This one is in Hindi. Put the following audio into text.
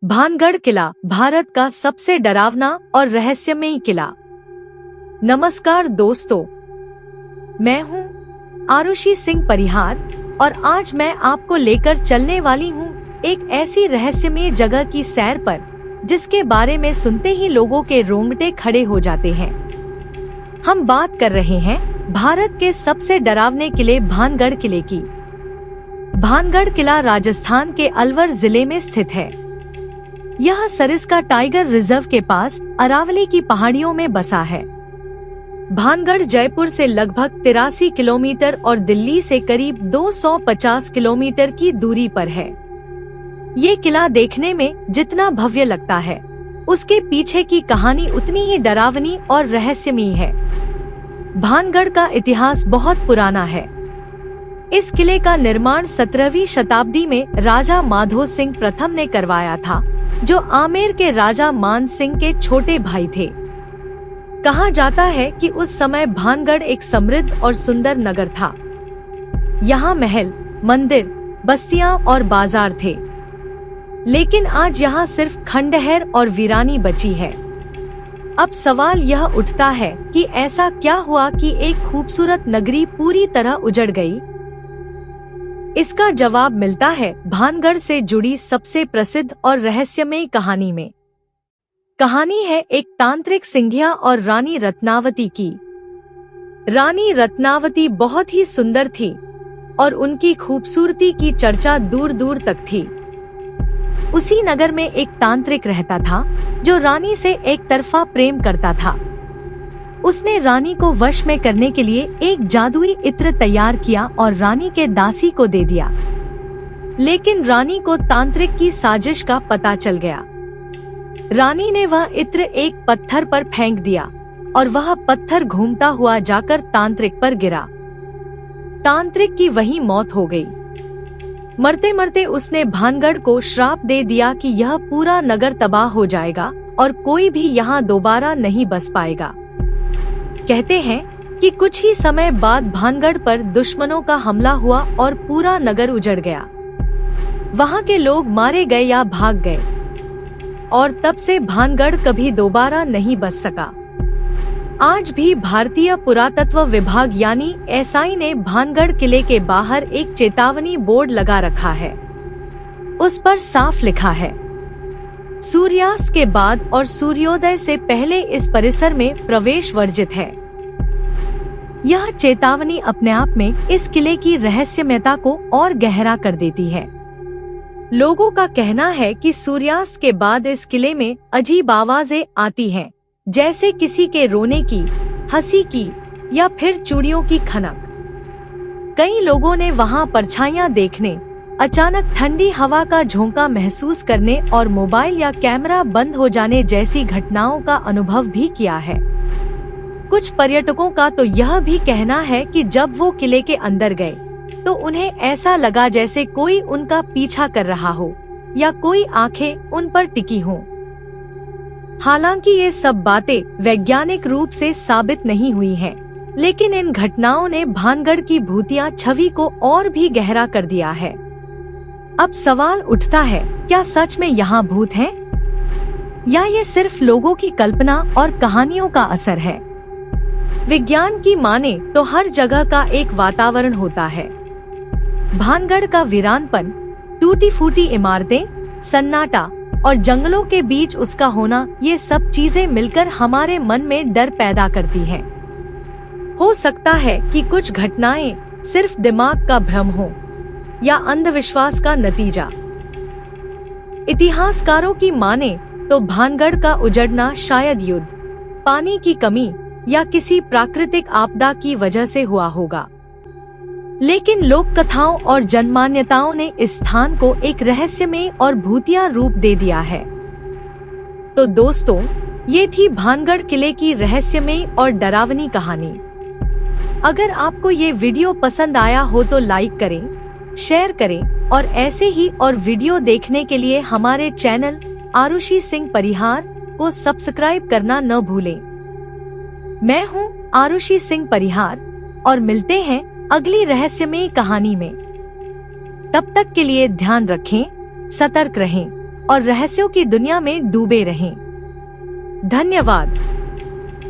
भानगढ़ किला भारत का सबसे डरावना और रहस्यमयी किला। नमस्कार दोस्तों, मैं हूँ आरुषि सिंह परिहार और आज मैं आपको लेकर चलने वाली हूँ एक ऐसी रहस्यमयी जगह की सैर पर जिसके बारे में सुनते ही लोगों के रोंगटे खड़े हो जाते हैं। हम बात कर रहे हैं भारत के सबसे डरावने किले भानगढ़ किले की। भानगढ़ किला राजस्थान के अलवर जिले में स्थित है। यह सरिस्का टाइगर रिजर्व के पास अरावली की पहाड़ियों में बसा है। भानगढ़ जयपुर से लगभग 83 किलोमीटर और दिल्ली से करीब 250 किलोमीटर की दूरी पर है। ये किला देखने में जितना भव्य लगता है, उसके पीछे की कहानी उतनी ही डरावनी और रहस्यमयी है। भानगढ़ का इतिहास बहुत पुराना है। इस किले का निर्माण 17वीं शताब्दी में राजा माधो सिंह प्रथम ने करवाया था, जो आमेर के राजा मान सिंह के छोटे भाई थे। कहा जाता है कि उस समय भानगढ़ एक समृद्ध और सुंदर नगर था। यहाँ महल, मंदिर, बस्तियां और बाजार थे, लेकिन आज यहाँ सिर्फ खंडहर और वीरानी बची है। अब सवाल यह उठता है कि ऐसा क्या हुआ कि एक खूबसूरत नगरी पूरी तरह उजड़ गई। इसका जवाब मिलता है भानगढ़ से जुड़ी सबसे प्रसिद्ध और रहस्यमयी कहानी में। कहानी है एक तांत्रिक सिंधिया और रानी रत्नावती की। रानी रत्नावती बहुत ही सुंदर थी और उनकी खूबसूरती की चर्चा दूर दूर तक थी। उसी नगर में एक तांत्रिक रहता था जो रानी से एक तरफा प्रेम करता था। उसने रानी को वश में करने के लिए एक जादुई इत्र तैयार किया और रानी के दासी को दे दिया। लेकिन रानी को तांत्रिक की साजिश का पता चल गया। रानी ने वह इत्र एक पत्थर पर फेंक दिया और वह पत्थर घूमता हुआ जाकर तांत्रिक पर गिरा। तांत्रिक की वहीं मौत हो गई। मरते मरते उसने भानगढ़ को श्राप दे दिया कि यह पूरा नगर तबाह हो जाएगा और कोई भी यहाँ दोबारा नहीं बस पाएगा। कहते हैं कि कुछ ही समय बाद भानगढ़ पर दुश्मनों का हमला हुआ और पूरा नगर उजड़ गया। वहाँ के लोग मारे गए या भाग गए और तब से भानगढ़ कभी दोबारा नहीं बस सका। आज भी भारतीय पुरातत्व विभाग यानी एसआई ने भानगढ़ किले के बाहर एक चेतावनी बोर्ड लगा रखा है। उस पर साफ लिखा है, सूर्यास्त के बाद और सूर्योदय से पहले इस परिसर में प्रवेश वर्जित है। यह चेतावनी अपने आप में इस किले की रहस्यमयता को और गहरा कर देती है। लोगों का कहना है कि सूर्यास्त के बाद इस किले में अजीब आवाजें आती हैं, जैसे किसी के रोने की, हंसी की या फिर चूड़ियों की खनक। कई लोगों ने वहां परछाइयां देखने, अचानक ठंडी हवा का झोंका महसूस करने और मोबाइल या कैमरा बंद हो जाने जैसी घटनाओं का अनुभव भी किया है। कुछ पर्यटकों का तो यह भी कहना है कि जब वो किले के अंदर गए तो उन्हें ऐसा लगा जैसे कोई उनका पीछा कर रहा हो या कोई आंखें उन पर टिकी हों। हालांकि ये सब बातें वैज्ञानिक रूप से साबित नहीं हुई हैं, लेकिन इन घटनाओं ने भानगढ़ की भूतिया छवि को और भी गहरा कर दिया है। अब सवाल उठता है, क्या सच में यहाँ भूत हैं? या ये सिर्फ लोगों की कल्पना और कहानियों का असर है? विज्ञान की माने तो हर जगह का एक वातावरण होता है। भानगढ़ का वीरानपन, टूटी फूटी इमारतें, सन्नाटा और जंगलों के बीच उसका होना, ये सब चीजें मिलकर हमारे मन में डर पैदा करती हैं। हो सकता है कि कुछ घटनाएं सिर्फ दिमाग का भ्रम हो या अंधविश्वास का नतीजा। इतिहासकारों की माने तो भानगढ़ का उजड़ना शायद युद्ध, पानी की कमी या किसी प्राकृतिक आपदा की वजह से हुआ होगा। लेकिन लोक कथाओं और जनमान्यताओं ने इस स्थान को एक रहस्यमय और भूतिया रूप दे दिया है। तो दोस्तों, ये थी भानगढ़ किले की रहस्यमय और डरावनी कहानी। अगर आपको ये वीडियो पसंद आया हो तो लाइक करें, शेयर करें और ऐसे ही और वीडियो देखने के लिए हमारे चैनल आरुषि सिंह परिहार को सब्सक्राइब करना न भूलें। मैं हूँ आरुषि सिंह परिहार और मिलते हैं अगली रहस्यमय कहानी में। तब तक के लिए ध्यान रखें, सतर्क रहें और रहस्यों की दुनिया में डूबे रहें। धन्यवाद।